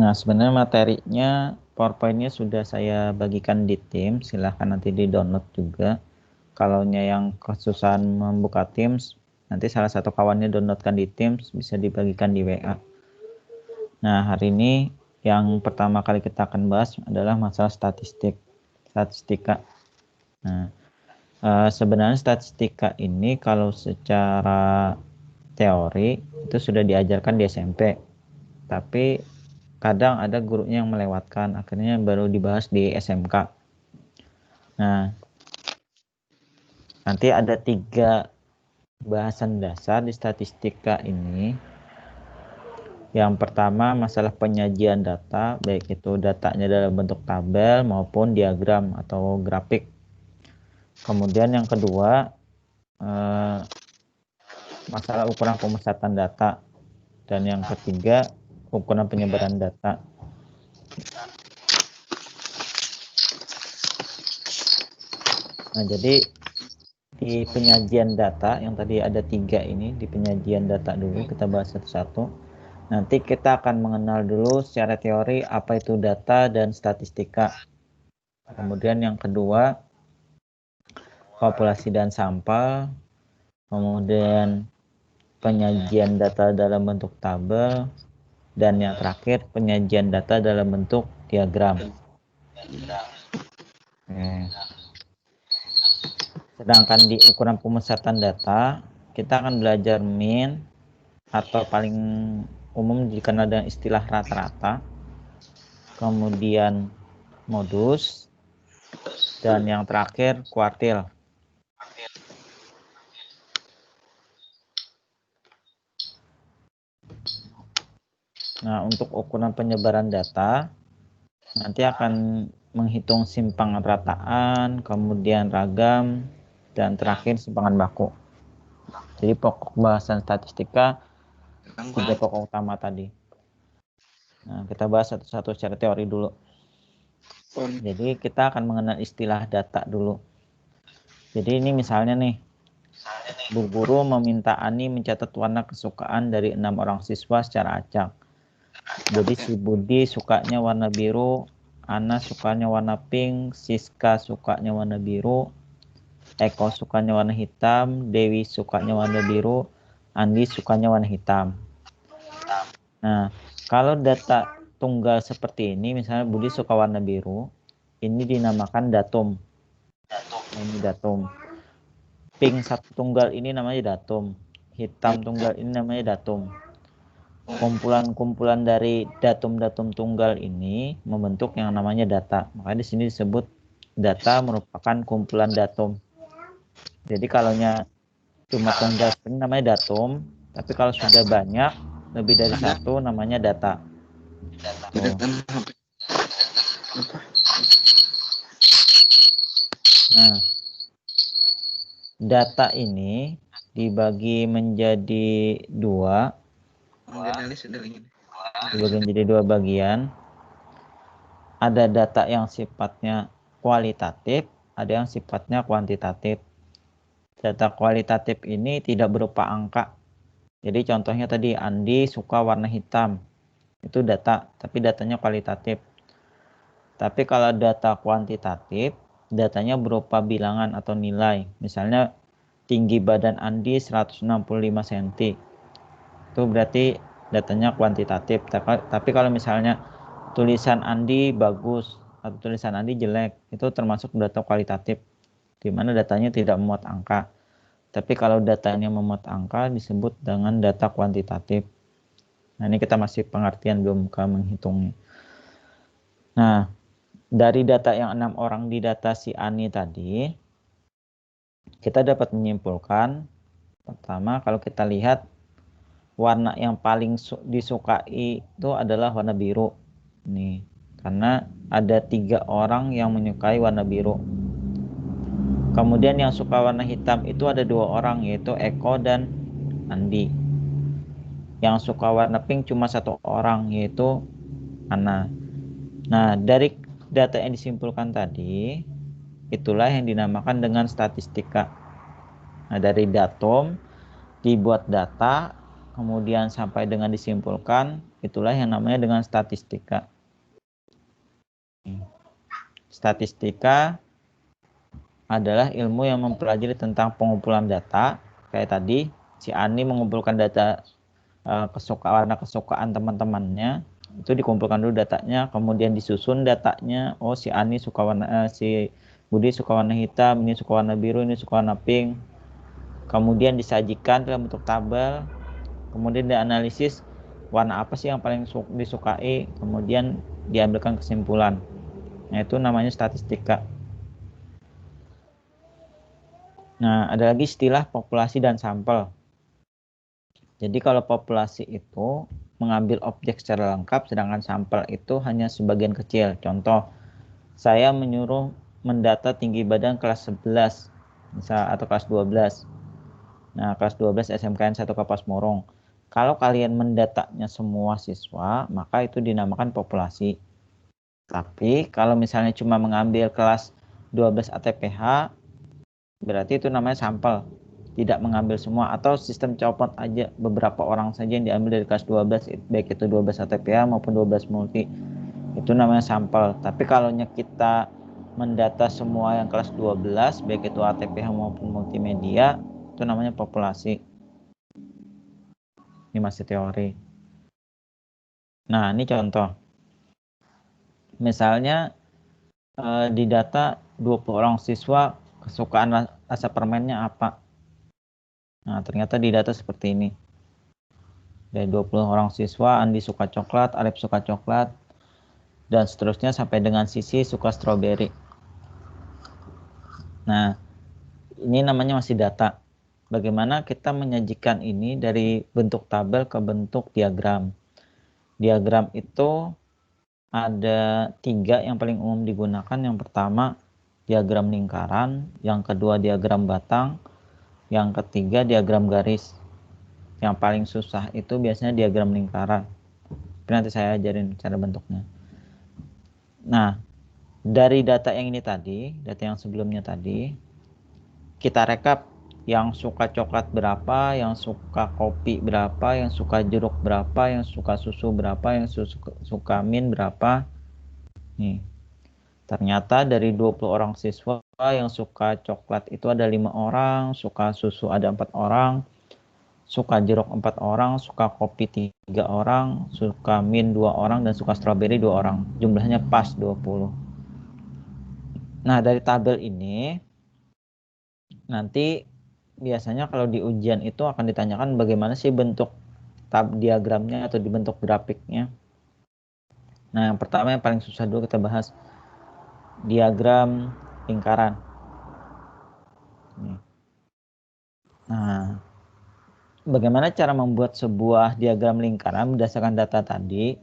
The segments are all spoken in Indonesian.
Nah, sebenarnya materinya PowerPoint-nya sudah saya bagikan di tim, silahkan nanti di-download juga. Kalau yang kesusahan membuka Teams, nanti salah satu kawannya downloadkan di Teams, bisa dibagikan di WA. Nah, hari ini yang pertama kali kita akan bahas adalah masalah statistika. Nah, sebenarnya statistika ini kalau secara teori itu sudah diajarkan di SMP, tapi kadang ada gurunya yang melewatkan, akhirnya baru dibahas di SMK. Nah, nanti ada 3 bahasan dasar di statistika ini. Yang pertama masalah penyajian data, baik itu datanya dalam bentuk tabel maupun diagram atau grafik. Kemudian yang kedua masalah ukuran pemusatan data, dan yang ketiga ukuran penyebaran data. Nah, jadi di penyajian data yang tadi ada 3 ini, di penyajian data dulu kita bahas satu-satu. Nanti kita akan mengenal dulu secara teori apa itu data dan statistika. Kemudian yang kedua populasi dan sampel. Kemudian penyajian data dalam bentuk tabel, dan yang terakhir penyajian data dalam bentuk diagram. Sedangkan di ukuran pemusatan data kita akan belajar mean, atau paling umum dikenal dengan istilah rata-rata, kemudian modus, dan yang terakhir kuartil. Nah, untuk ukuran penyebaran data nanti akan menghitung simpangan rataan, kemudian ragam, dan terakhir simpangan baku. Jadi pokok bahasan statistika 3 pokok utama tadi. Nah, kita bahas satu-satu secara teori dulu. Jadi kita akan mengenal istilah data dulu. Jadi ini misalnya nih, Bu Guru meminta Ani mencatat warna kesukaan dari 6 orang siswa secara acak. Jadi si Budi sukanya warna biru, Ana sukanya warna pink, Siska sukanya warna biru, Eko sukanya warna hitam, Dewi sukanya warna biru, Andi sukanya warna hitam. Nah, kalau data tunggal seperti ini, misalnya Budi suka warna biru, ini dinamakan datum. Ini datum. Pink satu tunggal ini namanya datum. Hitam tunggal ini namanya datum. Kumpulan-kumpulan dari datum-datum tunggal ini membentuk yang namanya data. Makanya di sini disebut data merupakan kumpulan datum. Jadi kalau cuma tunggal ini namanya datum, tapi kalau sudah banyak lebih dari satu namanya data. Oh. Nah, data ini dibagi menjadi 2. Dibagi menjadi 2 bagian. Ada data yang sifatnya kualitatif, ada yang sifatnya kuantitatif. Data kualitatif ini tidak berupa angka. Jadi contohnya tadi Andi suka warna hitam. Itu data, tapi datanya kualitatif. Tapi kalau data kuantitatif, datanya berupa bilangan atau nilai. Misalnya tinggi badan Andi 165 cm. Itu berarti datanya kuantitatif. Tapi kalau misalnya tulisan Andi bagus atau tulisan Andi jelek, itu termasuk data kualitatif, di mana datanya tidak memuat angka. Tapi kalau datanya memuat angka disebut dengan data kuantitatif. Nah, ini kita masih pengertian, belum ke menghitungnya. Nah, dari data yang 6 orang di data si Ani tadi, kita dapat menyimpulkan, pertama kalau kita lihat warna yang paling disukai itu adalah warna biru. Nih, karena ada 3 orang yang menyukai warna biru. Kemudian yang suka warna hitam itu ada 2 orang, yaitu Eko dan Andi. Yang suka warna pink cuma 1 orang, yaitu Ana. Nah, dari data yang disimpulkan tadi, itulah yang dinamakan dengan statistika. Nah, dari datum dibuat data, kemudian sampai dengan disimpulkan, itulah yang namanya dengan statistika. Statistika adalah ilmu yang mempelajari tentang pengumpulan data. Kayak tadi, si Ani mengumpulkan data warna kesukaan teman-temannya, itu dikumpulkan dulu datanya, kemudian disusun datanya. Oh, si Ani suka warna, si Budi suka warna hitam, ini suka warna biru, ini suka warna pink. Kemudian disajikan dalam bentuk tabel, kemudian dianalisis warna apa sih yang paling disukai, kemudian diambilkan kesimpulan. Nah, itu namanya statistika. Nah, ada lagi istilah populasi dan sampel. Jadi kalau populasi itu mengambil objek secara lengkap, sedangkan sampel itu hanya sebagian kecil. Contoh, saya menyuruh mendata tinggi badan kelas 11, misal, atau kelas 12. Nah, kelas 12 SMKN 1 Kapas Morong. Kalau kalian mendatanya semua siswa, maka itu dinamakan populasi. Tapi kalau misalnya cuma mengambil kelas 12 ATPH, berarti itu namanya sampel, tidak mengambil semua, atau sistem copot aja beberapa orang saja yang diambil dari kelas 12, baik itu 12 ATPA maupun 12 multi, itu namanya sampel. Tapi kalau kita mendata semua yang kelas 12, baik itu ATPH maupun multimedia, itu namanya populasi. Ini masih teori. Nah, ini contoh. Misalnya di data 20 orang siswa, kesukaan rasa permennya apa. Nah, ternyata di data seperti ini. Dari 20 orang siswa, Andi suka coklat, Arif suka coklat, dan seterusnya sampai dengan Sisi suka stroberi. Nah, ini namanya masih data. Bagaimana kita menyajikan ini dari bentuk tabel ke bentuk diagram. Diagram itu ada 3 yang paling umum digunakan. Yang pertama, diagram lingkaran. Yang kedua, diagram batang. Yang ketiga, diagram garis. Yang paling susah itu biasanya diagram lingkaran. Tapi nanti saya ajarin cara bentuknya. Nah, dari data yang ini tadi, data yang sebelumnya tadi, kita rekap yang suka coklat berapa, yang suka kopi berapa, yang suka jeruk berapa, yang suka susu berapa, yang suka min berapa. Nih, ternyata dari 20 orang siswa yang suka coklat itu ada 5 orang, suka susu ada 4 orang, suka jeruk 4 orang, suka kopi 3 orang, suka min 2 orang, dan suka stroberi 2 orang. Jumlahnya pas 20. Nah, dari tabel ini nanti biasanya kalau di ujian itu akan ditanyakan bagaimana sih bentuk diagramnya atau dibentuk grafiknya. Nah, yang pertama yang paling susah dulu kita bahas, diagram lingkaran. Nah, bagaimana cara membuat sebuah diagram lingkaran berdasarkan data tadi?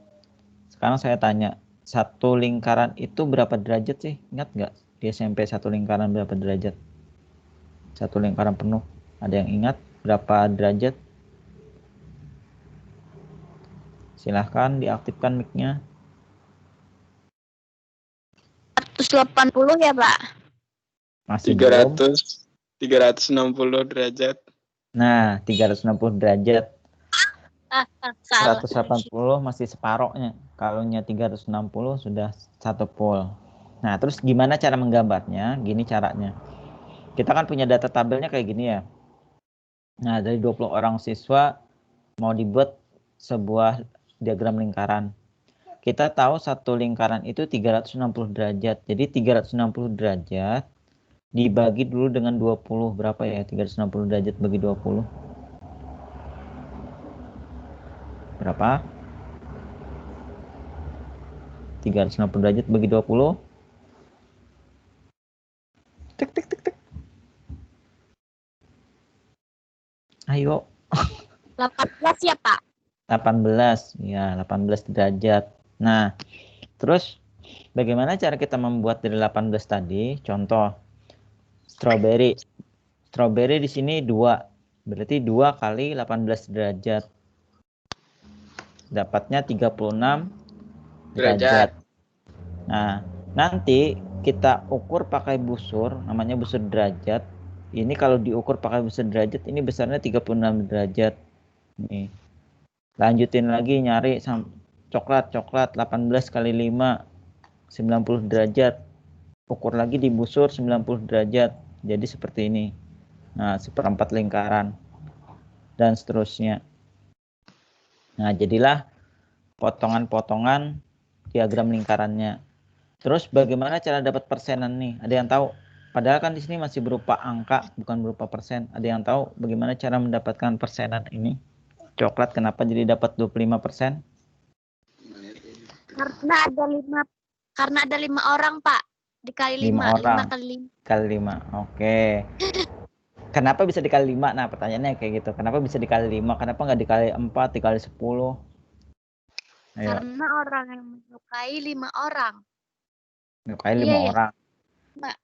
Sekarang saya tanya, satu lingkaran itu berapa derajat sih? Ingat nggak di SMP satu lingkaran berapa derajat? Satu lingkaran penuh. Ada yang ingat berapa derajat? Silahkan diaktifkan mic-nya. 180 ya, Pak? Masih 300, belum? 360 derajat. Nah, 360 derajat. Salah. 180 masih separohnya. Kalau 360 sudah 1 pol. Nah, terus gimana cara menggambarnya? Gini caranya. Kita kan punya data tabelnya kayak gini ya. Nah, dari 20 orang siswa mau dibuat sebuah diagram lingkaran. Kita tahu satu lingkaran itu 360 derajat. Jadi 360 derajat dibagi dulu dengan 20. Berapa ya 360 derajat bagi 20? Berapa? 360 derajat bagi 20. Tik tik tik tik. Ayo. 18 ya, Pak? 18. Ya, 18 derajat. Nah, terus bagaimana cara kita membuat dari 18 tadi? Contoh, stroberi. Stroberi di sini 2. Berarti 2 kali 18 derajat. Dapatnya 36 derajat. Nah, nanti kita ukur pakai busur, namanya busur derajat. Ini kalau diukur pakai busur derajat, ini besarnya 36 derajat. Nih. Lanjutin lagi nyari coklat 18 kali 5 90 derajat. Ukur lagi di busur 90 derajat. Jadi seperti ini. Nah, seperempat lingkaran dan seterusnya. Nah, jadilah potongan-potongan diagram lingkarannya. Terus bagaimana cara dapat persenan nih? Ada yang tahu? Padahal kan di sini masih berupa angka, bukan berupa persen. Ada yang tahu bagaimana cara mendapatkan persenan ini? Coklat kenapa jadi dapat 25%? Karena ada 5 orang, Pak. Dikali 5 5 orang. 5 kali 5. Kali 5. Oke. Kenapa bisa dikali 5? Nah, pertanyaannya kayak gitu. Kenapa bisa dikali 5? Kenapa nggak dikali 4, dikali 10? Ayo. Karena orang yang menyukai 5 orang. Menyukai 5 Iya, orang. Pak.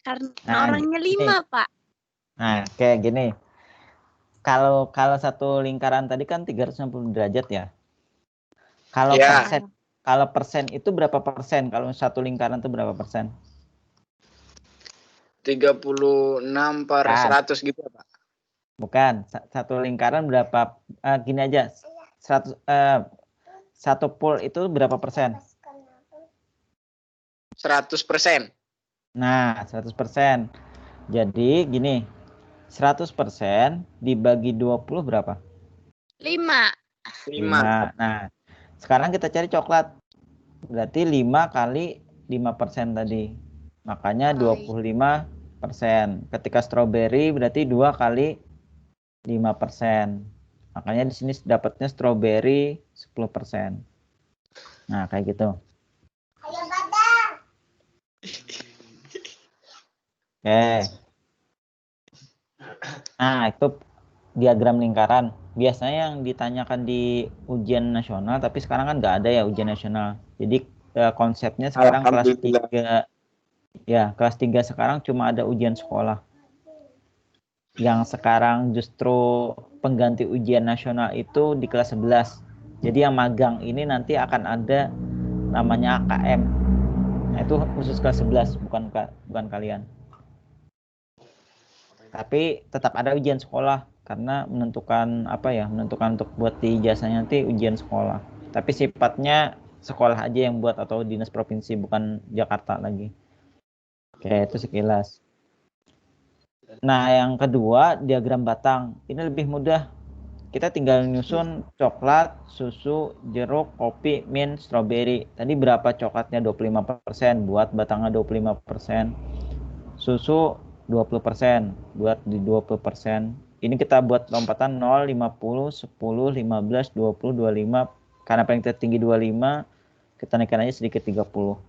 Karena Nah, orangnya gini. 5, Pak. Nah, kayak gini. Kalau satu lingkaran tadi kan 360 derajat ya. Kalau Ya. persen itu berapa persen? Kalau satu lingkaran itu berapa persen? 36 per Kan. 100 gitu ya, Pak? Bukan. Satu lingkaran berapa? Gini aja. 100 satu pul itu berapa persen? 100%. Nah, 100%. Jadi gini, 100% dibagi 20 berapa? 5. 5. Nah, sekarang kita cari coklat. Berarti 5 kali 5% tadi. Makanya 25%. Ketika stroberi berarti 2 kali 5%. Makanya di sini dapatnya stroberi 10%. Nah, kayak gitu. Oke. Nah, itu diagram lingkaran. Biasanya yang ditanyakan di ujian nasional, tapi sekarang kan nggak ada ya ujian nasional. Jadi konsepnya sekarang kelas 3. Ya, kelas 3 sekarang cuma ada ujian sekolah. Yang sekarang justru pengganti ujian nasional itu di kelas 11. Jadi yang magang ini nanti akan ada namanya AKM. Nah, itu khusus kelas 11, bukan kalian. Tapi tetap ada ujian sekolah karena menentukan untuk buat di ijazahnya nanti ujian sekolah. Tapi sifatnya sekolah aja yang buat atau dinas provinsi, bukan Jakarta lagi. Oke, itu sekilas. Nah, yang kedua diagram batang. Ini lebih mudah. Kita tinggal nyusun coklat, susu, jeruk, kopi, mint, stroberi. Tadi berapa coklatnya? 25%, buat batangnya 25%. Susu 20%, buat di 20%. Ini kita buat lompatan 0, 50, 10, 15, 20, 25. Karena paling tertinggi 25, kita naikkan aja sedikit 30.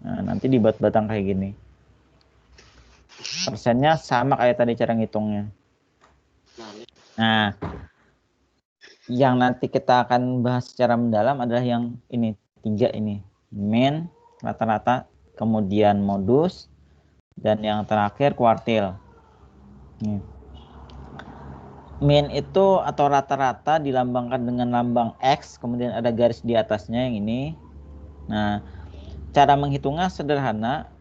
Nah, nanti dibuat batang kayak gini. Persennya sama kayak tadi cara ngitungnya. Nah, yang nanti kita akan bahas secara mendalam adalah yang ini, 3 ini. Mean, rata-rata, kemudian modus, dan yang terakhir kuartil. Nih. Mean itu atau rata-rata dilambangkan dengan lambang X, kemudian ada garis di atasnya yang ini. Nah, cara menghitungnya sederhana.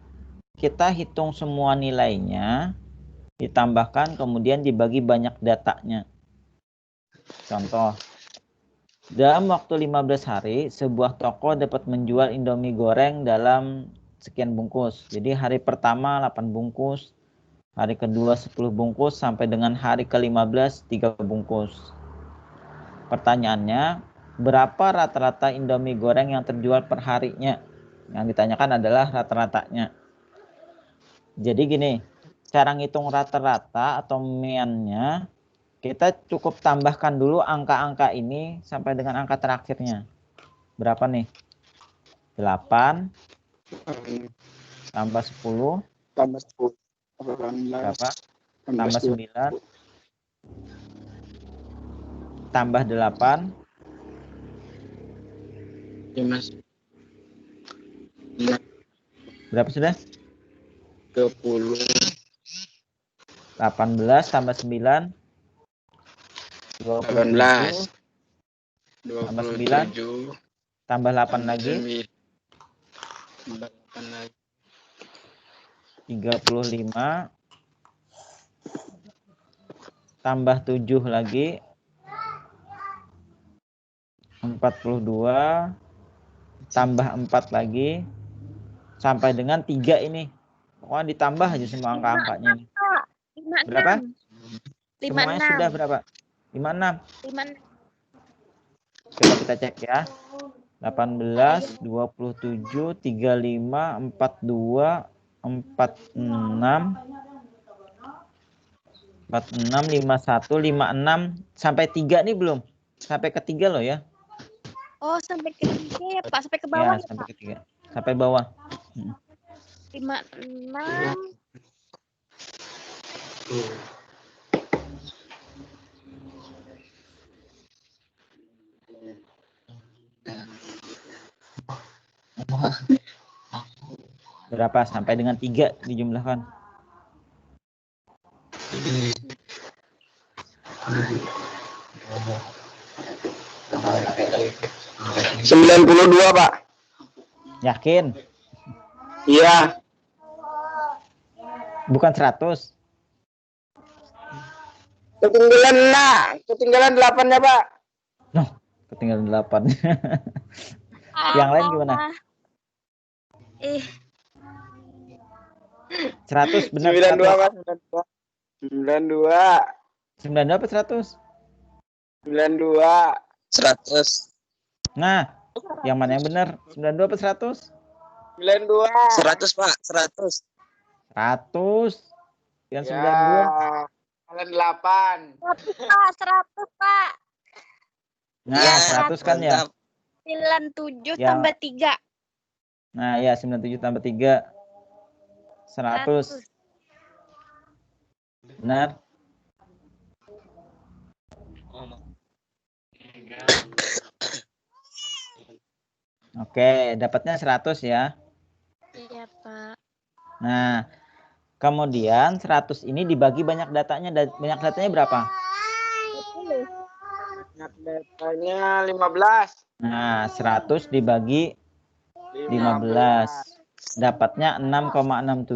Kita hitung semua nilainya, ditambahkan, kemudian dibagi banyak datanya. Contoh, dalam waktu 15 hari, sebuah toko dapat menjual Indomie goreng dalam sekian bungkus. Jadi hari pertama 8 bungkus, hari kedua 10 bungkus, sampai dengan hari ke-15 3 bungkus. Pertanyaannya, berapa rata-rata Indomie goreng yang terjual per harinya? Yang ditanyakan adalah rata-ratanya. Jadi gini, cara ngitung rata-rata atau mean-nya, kita cukup tambahkan dulu angka-angka ini sampai dengan angka terakhirnya. Berapa nih? 8 tambah 10 tambah 10. berapa? Tambah 9 tambah 8 Ya, Mas. berapa sudah? 20. 18 tambah 9 18. 27 tambah 9 tambah 8 lagi 35 tambah 7 lagi 42 tambah 4 lagi sampai dengan 3 ini. Pokoknya ditambah aja semua angka-angkanya ini. 56. Berapa? 56. Semuanya sudah berapa? 56. 56. Coba kita cek ya. 18, 27, 35, 42, 46, 51, 56 sampai 3 nih belum. Sampai ke 3 loh ya. Oh, sampai ke 3 ya, Pak. Sampai ke Ya, bawah ya, sampai Pak. ke 3. Sampai bawah. 56. Berapa? Sampai dengan 3 dijumlahkan. $92, Pak. Yakin? Iya. Bukan 100. Ketinggalan 8-nya, Pak. Noh, ketinggalan 8. Yang lain gimana? 100 benar. 92, Pak. 92. 92 apa 100? 92. 100. Nah, yang mana yang benar? 92 apa 100? 92. 100, Pak. 100. 100. Yang 92. Ya. Kalian 8. 100, Pak. 100, Pak. Nah, Ya, 100 kan ya? 97 Ya. tambah 3. Nah, ya 97 tambah 3. 100. Benar? Oke, dapatnya 100 ya. Iya, Pak. Nah, kemudian 100 ini dibagi banyak datanya. Banyak datanya berapa? 20. Datanya 15. Nah, 100 dibagi 15. Dapatnya 6,67.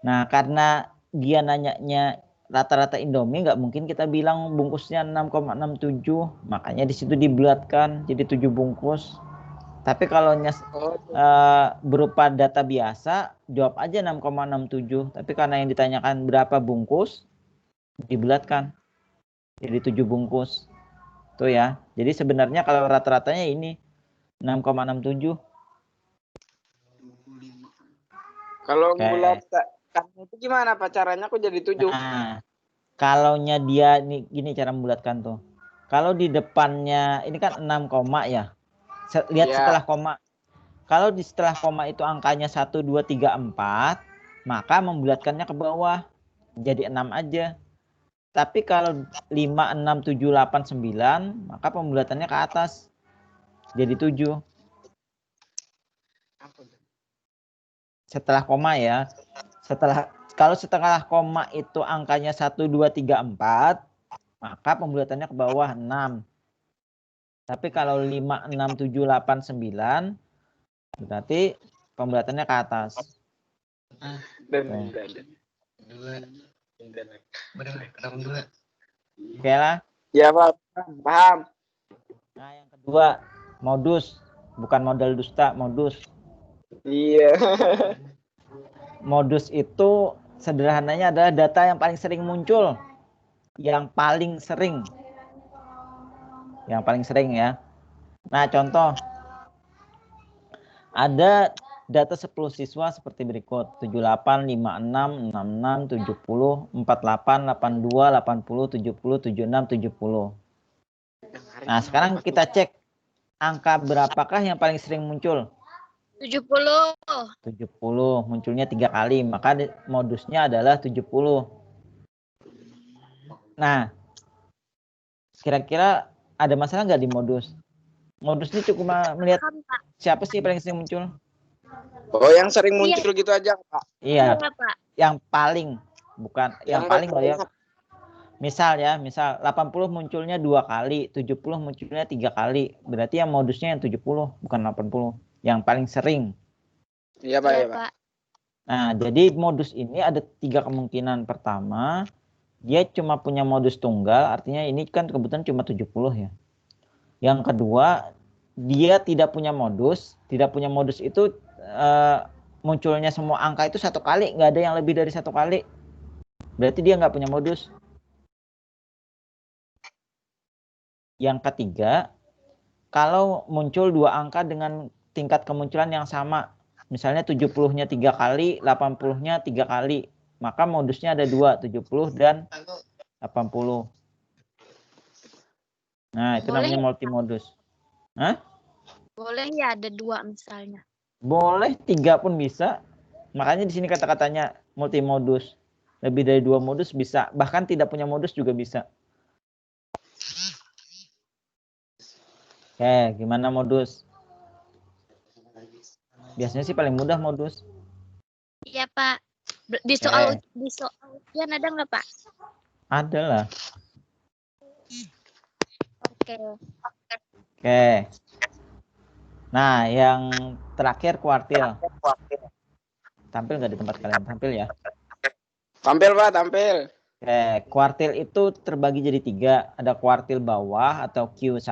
Nah, karena dia nanyanya rata-rata Indomie, nggak mungkin kita bilang bungkusnya 6,67. Makanya di situ dibulatkan jadi 7 bungkus. Tapi kalau berupa data biasa, jawab aja 6,67. Tapi karena yang ditanyakan berapa bungkus, dibulatkan jadi 7 bungkus. Tuh ya. Jadi sebenarnya kalau rata-ratanya ini 6,67. Kalau Oke. bulatkan itu gimana, Pak? Caranya kok jadi 7? Nah, kalaunya dia nih gini cara membulatkan tuh. Kalau di depannya ini kan 6 koma ya. Lihat Ya. setelah koma. Kalau di setelah koma itu angkanya 1, 2, 3, 4, maka membulatkannya ke bawah. Jadi 6 aja. Tapi kalau 5, 6, 7, 8, 9, maka pembulatannya ke atas. Jadi 7. Setelah koma ya. Kalau setelah koma itu angkanya 1, 2, 3, 4, maka pembulatannya ke bawah 6. Tapi kalau 5, 6, 7, 8, 9, berarti pembulatannya ke atas. Oke lah. Ya, Pak. Paham. Nah, yang kedua, modus. Bukan modal dusta, modus. Iya. Modus itu sederhananya adalah data yang paling sering muncul. Yang paling sering. Yang paling sering ya. Nah, contoh. Ada data 10 siswa seperti berikut. 78, 56, 66, 70, 48, 82, 80, 70, 76, 70. Nah, sekarang kita cek angka berapakah yang paling sering muncul? 70. 70. Munculnya 3 kali. Maka modusnya adalah 70. Nah, kira-kira ada masalah nggak di modus? Modus ini cukup melihat siapa sih paling sering muncul? Oh, yang sering muncul gitu aja, Pak. Iya, Pak. yang paling. Bukan, yang paling loh ya. Misal 80 munculnya 2 kali, 70 munculnya 3 kali. Berarti yang modusnya yang 70, bukan 80. Yang paling sering. Iya, Pak. Iya, Pak. Nah, jadi modus ini ada 3 kemungkinan. Pertama, dia cuma punya modus tunggal, artinya ini kan kebetulan cuma 70 ya. Yang kedua, dia tidak punya modus. Tidak punya modus itu munculnya semua angka itu satu kali, nggak ada yang lebih dari satu kali. Berarti dia nggak punya modus. Yang ketiga, kalau muncul dua angka dengan tingkat kemunculan yang sama, misalnya 70-nya 3 kali, 80-nya 3 kali, maka modusnya ada dua, 70 dan 80. Nah, itu namanya multimodus. Hah? Boleh ya ada 2 misalnya. Boleh 3 pun bisa. Makanya di sini kata-katanya multimodus. Lebih dari 2 modus bisa. Bahkan tidak punya modus juga bisa. Oke, gimana modus? Biasanya sih paling mudah modus. Iya, Pak. Di soal ujian ada nggak, Pak? Ada lah. Oke. Oke. Nah, yang terakhir kuartil. Tampil nggak di tempat kalian? Tampil ya? Tampil, Pak, tampil. Oke, kuartil itu terbagi jadi 3. Ada kuartil bawah atau Q1.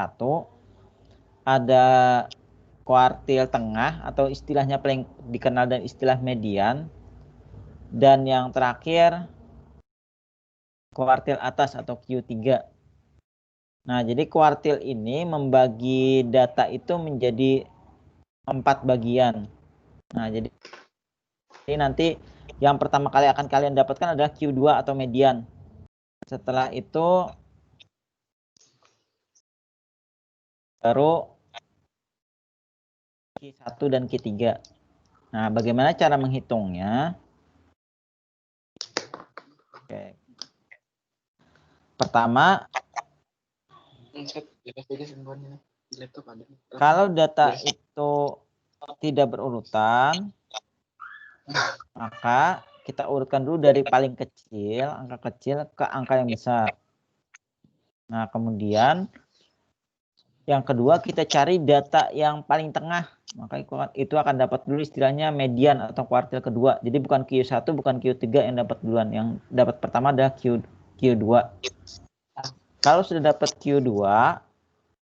Ada kuartil tengah atau istilahnya paling dikenal dan istilah median. Dan yang terakhir kuartil atas atau Q3. Nah, jadi kuartil ini membagi data itu menjadi 4 bagian. Nah, jadi nanti yang pertama kali akan kalian dapatkan adalah Q2 atau median. Setelah itu baru Q1 dan Q3. Nah, bagaimana cara menghitungnya? Oke. Pertama, kalau data itu tidak berurutan, maka kita urutkan dulu dari paling kecil, angka kecil ke angka yang besar. Nah, kemudian yang kedua kita cari data yang paling tengah. Maka itu akan dapat dulu istilahnya median atau kuartil kedua. Jadi bukan Q1, bukan Q3 yang dapat duluan. Yang dapat pertama adalah Q2. Kalau sudah dapat Q2,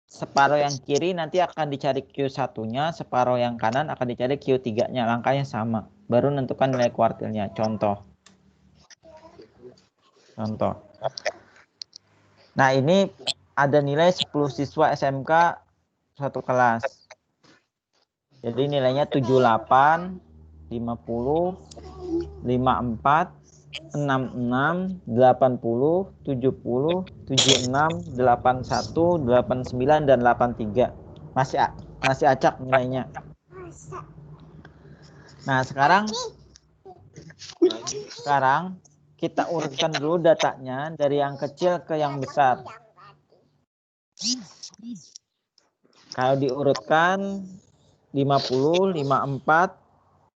separuh yang kiri nanti akan dicari Q1-nya, separuh yang kanan akan dicari Q3-nya. Langkahnya sama. Baru menentukan nilai kuartilnya. Contoh. Nah, ini ada nilai 10 siswa SMK satu kelas. Jadi nilainya 78, 50, 54, 66, 80, 70, 76, 81, 89, dan 83. Masih acak nilainya. Nah, sekarang kita urutkan dulu datanya dari yang kecil ke yang besar. Kalau diurutkan 50, 54,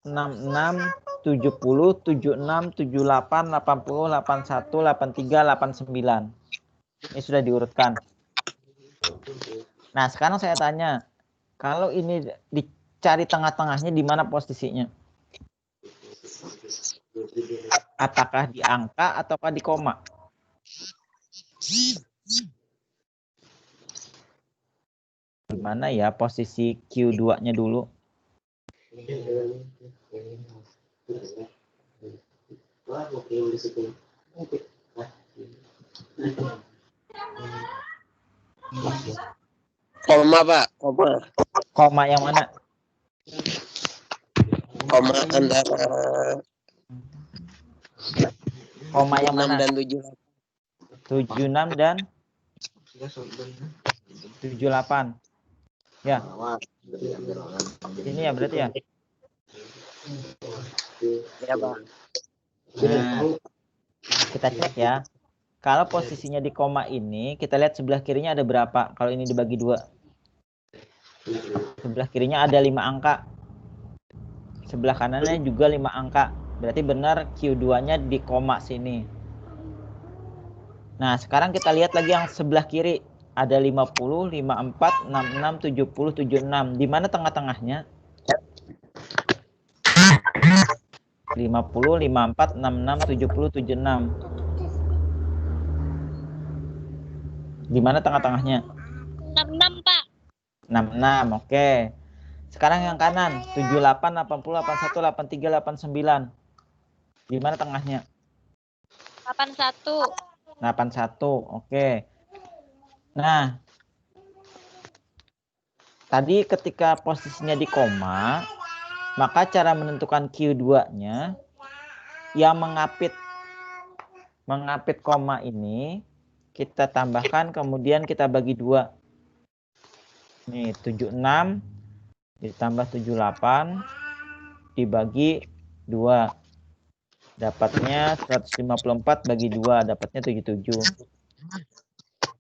66, 70, 76, 78, 80, 81, 83, 89. Ini sudah diurutkan. Nah, sekarang saya tanya, kalau ini dicari tengah-tengahnya di mana posisinya? Apakah di angka ataukah di koma? Gimana ya posisi Q2-nya dulu? Koma, Pak. Koma yang mana? Koma antara Koma yang mana? 6 dan 7. 76 dan 78. Ya. Ini ya berarti ya? Ya, Pak. Nah, kita cek ya. Kalau posisinya di koma ini, kita lihat sebelah kirinya ada berapa. Kalau ini dibagi 2. Sebelah kirinya ada 5 angka. Sebelah kanannya juga 5 angka. Berarti benar Q2-nya di koma sini. Nah, sekarang kita lihat lagi yang sebelah kiri. Ada 50, 54, 66, 70, 76. Di mana tengah-tengahnya? 50, 54, 66, 70, 76. Di mana tengah-tengahnya? 66, Pak. 66, oke. Sekarang yang kanan, 78, 80, 81, 83, 89. Di mana tengahnya? 81. 81, oke. Nah, tadi ketika posisinya di koma, maka cara menentukan Q2-nya yang mengapit koma ini kita tambahkan, kemudian kita bagi 2. Nih, 76 ditambah 78 dibagi 2. Dapatnya 154 bagi 2, dapatnya 77.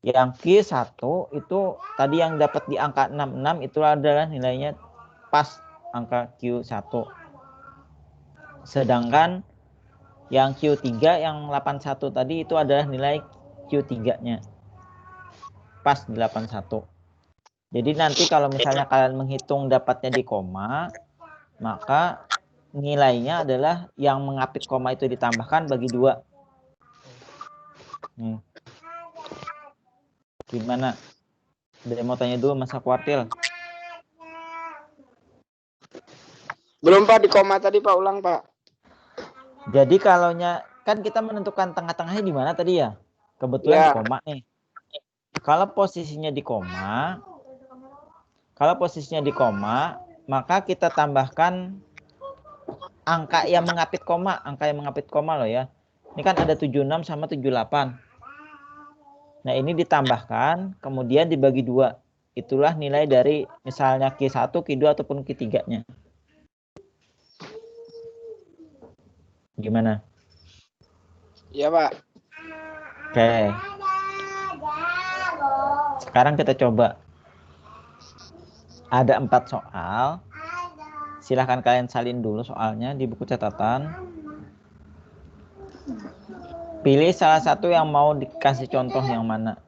Yang Q1 itu tadi yang dapat di angka 66 itu adalah nilainya pas angka Q1. Sedangkan yang Q3 yang 81 tadi itu adalah nilai Q3-nya. Pas di 81. Jadi nanti kalau misalnya kalian menghitung dapatnya di koma, maka nilainya adalah yang mengapit koma itu ditambahkan bagi 2. Gimana? Ada yang mau tanya dulu Mas Kuartil? Belum Pak, di koma tadi Pak, ulang Pak. Jadi kalaunya kan kita menentukan tengah-tengahnya di mana tadi ya? Kebetulan di koma nih. Kalau posisinya di koma, maka kita tambahkan angka yang mengapit koma loh ya. Ini kan ada 76 sama 78. Nah, ini ditambahkan, kemudian dibagi 2. Itulah nilai dari misalnya Q1, Q2 ataupun Q3-nya. Gimana? Iya Pak. Oke. Sekarang kita coba. Ada 4 soal. Silahkan kalian salin dulu soalnya di buku catatan. Pilih salah satu yang mau dikasih contoh yang mana.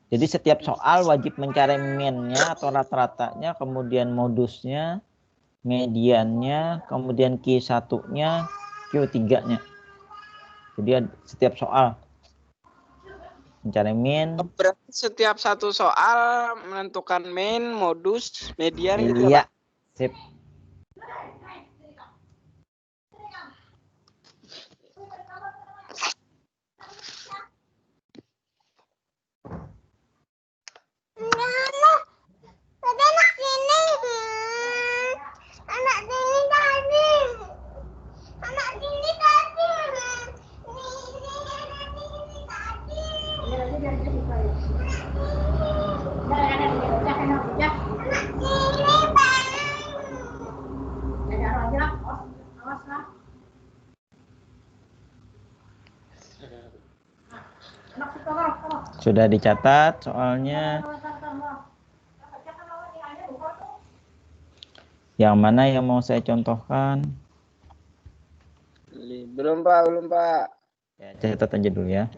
Jadi setiap soal wajib mencari mean-nya atau rata-ratanya, kemudian modusnya, mediannya, kemudian Q1-nya, Q3-nya. Jadi setiap soal mencari mean. Berarti setiap satu soal menentukan mean, modus, median gitu ya Iya, Pak? sip. Sudah dicatat soalnya. Yang mana yang mau saya contohkan? Belum Pak. Ya, catat aja dulu ya.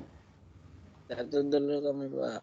Catat dulu kami Pak.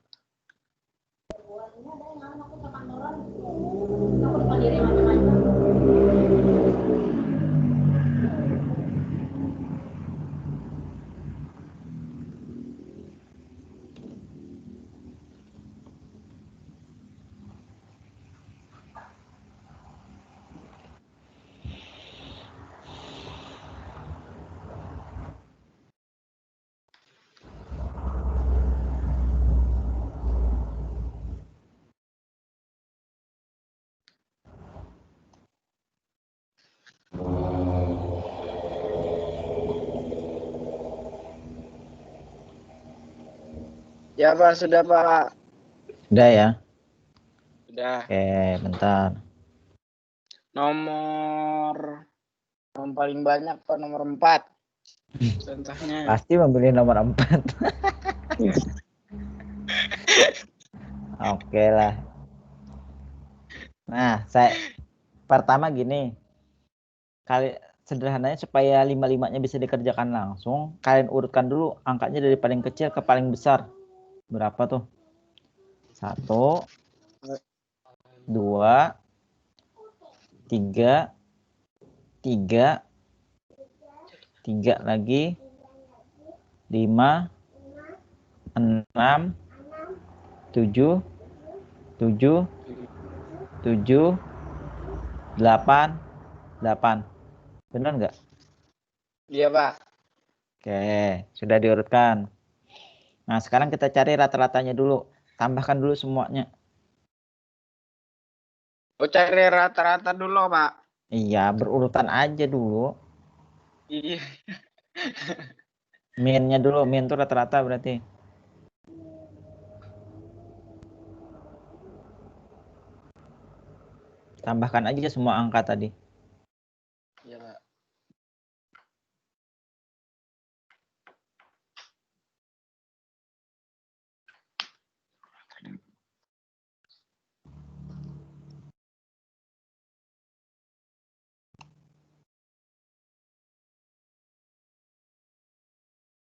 Ya Pak, sudah Pak. Sudah ya? Sudah. Oke, bentar. Nomor yang paling banyak Pak, nomor 4. Contohnya. Pasti memilih nomor 4. Oke lah. Nah, pertama gini. Sederhananya supaya 5-5-nya bisa dikerjakan langsung, kalian urutkan dulu angkanya dari paling kecil ke paling besar. Berapa tuh? 1, 2, 3, 3 lagi, 5, 6, 7, 7, 8, 8. Benar nggak? Iya, Pak. Oke, sudah diurutkan. Nah, sekarang kita cari rata-ratanya dulu. Tambahkan dulu semuanya. Oh, cari rata-rata dulu, Pak. Iya, berurutan aja dulu. Iya. Min-nya dulu, min itu rata-rata berarti. Tambahkan aja semua angka tadi. Iya, Pak.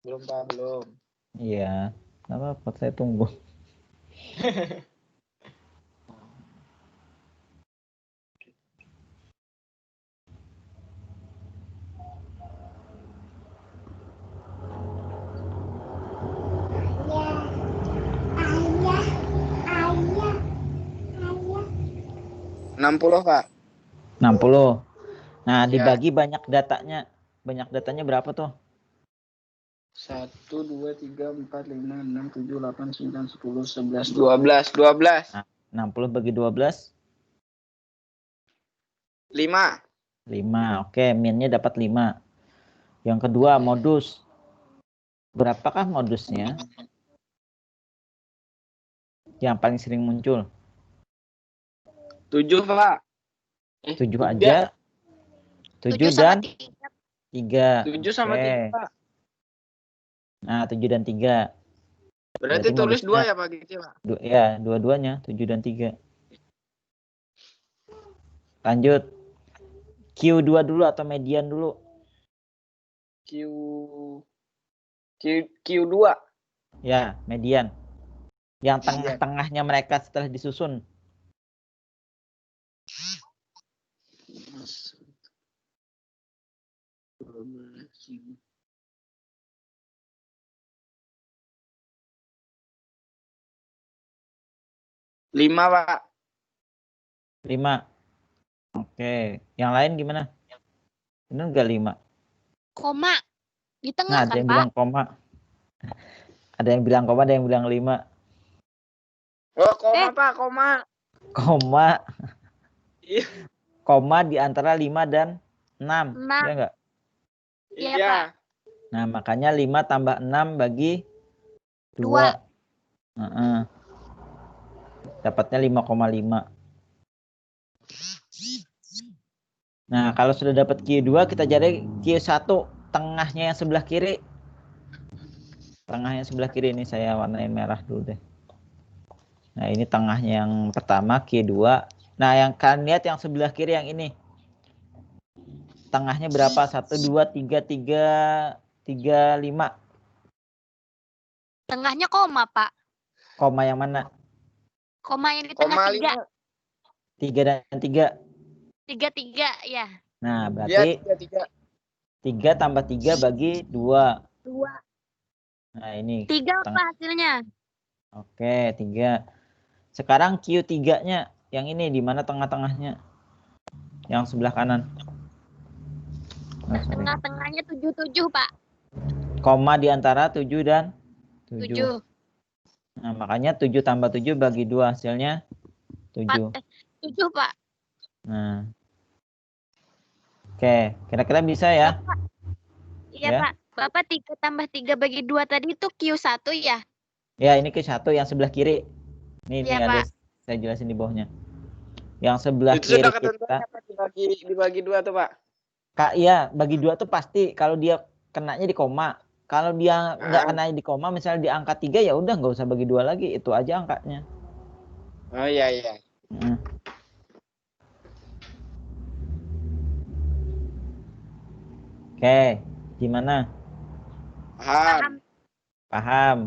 Belum, Pak, belum. Iya, nggak apa-apa, saya tunggu. Enam puluh, Pak. 60. Nah, Iya. dibagi banyak datanya. Banyak datanya berapa tuh? 1, 2, 3, 4, 5, 6, 7, 8, 9, 10, 11, 12. 12. Nah, 60 bagi 12. 5. 5. Oke, min-nya dapat 5. Yang kedua, modus. Berapakah modusnya? Yang paling sering muncul. 7, Pak. 7 3. aja. 7 dan 3. 7 sama Oke. 3, Pak. Nah, 7 dan 3. Berarti tulis modusnya 2 ya, Pak gitu, Pak. Ya, dua-duanya 7 dan 3. Lanjut. Q2 dulu atau median dulu? Q2. Ya, median. Yang Median. tengah-tengahnya mereka setelah disusun. Lima, Pak. 5. Oke. Yang lain gimana? Benar nggak 5? Koma. Di Nah, tengah ada kan, yang Pak? bilang koma. Ada yang bilang koma, ada yang bilang 5. Oh, koma, Pak, koma. Koma. Iya. Koma di antara 5 dan 6. 6. Ya enggak? Iya, Iya. Pak. Nah, makanya 5 tambah 6 bagi 2. 2. Dapatnya 5,5. Nah, kalau sudah dapat Q2, kita cari Q1. Tengahnya yang sebelah kiri. Tengahnya sebelah kiri ini saya warnain merah dulu deh. Nah, ini tengahnya yang pertama, Q2. Nah, yang kalian lihat yang sebelah kiri yang ini. Tengahnya berapa? 1, 2, 3, 3, 3, 5. Tengahnya koma, Pak. Koma yang mana? Koma yang di tengah Koma 3. 5. 3 dan 3. 3, 3, ya. Nah, Iya, berarti 3. 3 tambah 3 bagi 2. 2. Nah, ini 3 apa hasilnya? Oke, 3. Sekarang Q3-nya yang ini di mana tengah-tengahnya? Yang sebelah kanan. Oh, sorry. Tengah-tengahnya 7, 7, Pak. Koma di antara 7 dan 7. 7. Nah, makanya 7 tambah 7 bagi 2 hasilnya 7. 7, Pak. Nah. Oke, kira-kira bisa ya? Bapak. Iya, Ya. Pak. Bapak 3 tambah 3 bagi 2 tadi itu Q1 ya? Ya, ini Q1 yang sebelah kiri. Nih, Iya, ada Pak. saya jelasin di bawahnya. Yang sebelah Itu sudah kiri kita. ketentuannya, Pak, dibagi 2 tuh, Pak. Kak, iya, bagi 2 tuh pasti kalau dia kenanya di koma. Kalau dia nggak kena di koma, misalnya di angka 3, ya udah nggak usah bagi 2 lagi, itu aja angkanya. Oh, iya, iya. Oke, gimana? Paham. Paham.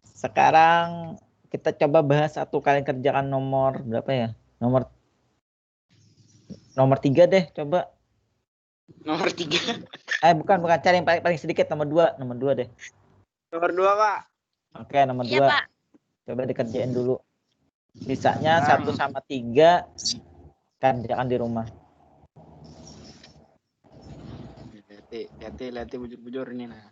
Sekarang kita coba bahas satu kali kerjaan nomor berapa ya? Nomor 3 deh, coba. Nomor 3. Bukan, cari yang paling sedikit, nomor 2 deh. Nomor 2, Pak. Oke, nomor 2. Iya, Pak. Coba dikerjain dulu. Sisanya 1 sama 3 kerjakan di rumah. Lihat bujur-bujur ini nah.